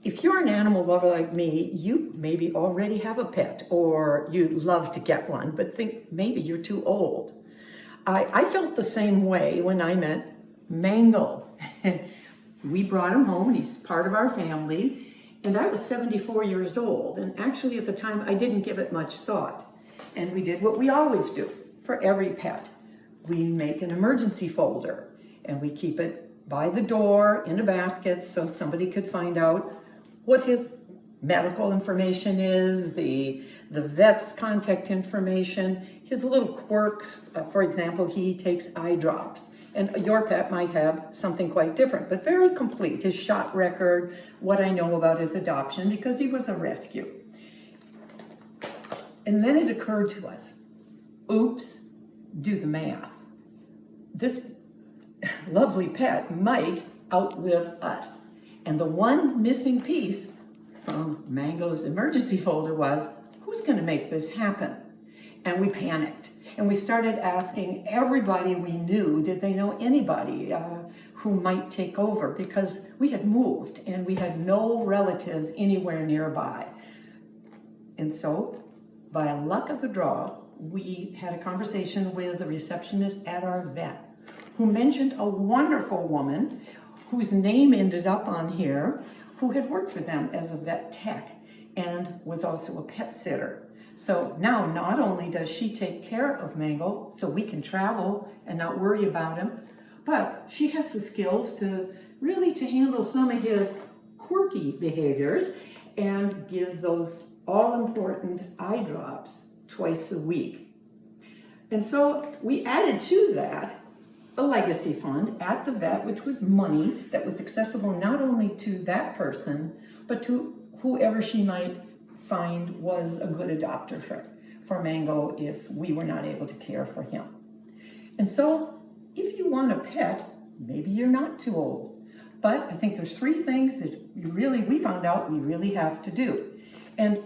If you're an animal lover like me, you maybe already have a pet or you'd love to get one, but think maybe you're too old. I felt the same way when I met Mango. We brought him home and he's part of our family. And I was 74 years old. And actually at the time, I didn't give it much thought. And we did what we always do for every pet. We make an emergency folder and we keep it by the door in a basket so somebody could find out what his medical information is, the vet's contact information, his little quirks. For example, he takes eye drops. And your pet might have something quite different, but very complete. His shot record, what I know about his adoption, because he was a rescue. And then it occurred to us, oops, do the math. This lovely pet might outlive us. And the one missing piece from Mango's emergency folder was, who's going to make this happen? And we panicked. And we started asking everybody we knew, did they know anybody who might take over? Because we had moved and we had no relatives anywhere nearby. And so, by a luck of the draw, we had a conversation with a receptionist at our vet who mentioned a wonderful woman whose name ended up on here, who had worked for them as a vet tech and was also a pet sitter. So now not only does she take care of Mango so we can travel and not worry about him, but she has the skills to really handle some of his quirky behaviors and give those all-important eye drops twice a week. And so we added to that a legacy fund at the vet, which was money that was accessible not only to that person, but to whoever she might find was a good adopter for Mango if we were not able to care for him. And so if you want a pet, maybe you're not too old. But I think there's three things that we found out we really have to do. And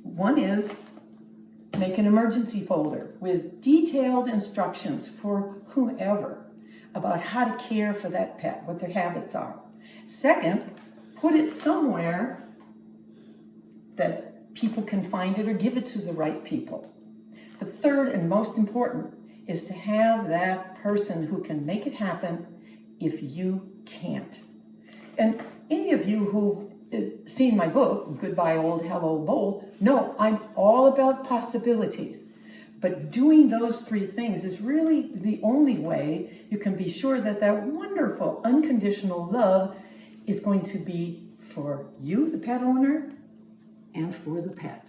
one is make an emergency folder with detailed instructions for whoever about how to care for that pet, what their habits are. Second, put it somewhere that people can find it or give it to the right people. The third and most important is to have that person who can make it happen if you can't. And any of you who've seen my book, Goodbye Old, Hello Bold, know I'm all about possibilities. But doing those three things is really the only way you can be sure that that wonderful unconditional love is going to be for you, the pet owner, and for the pet.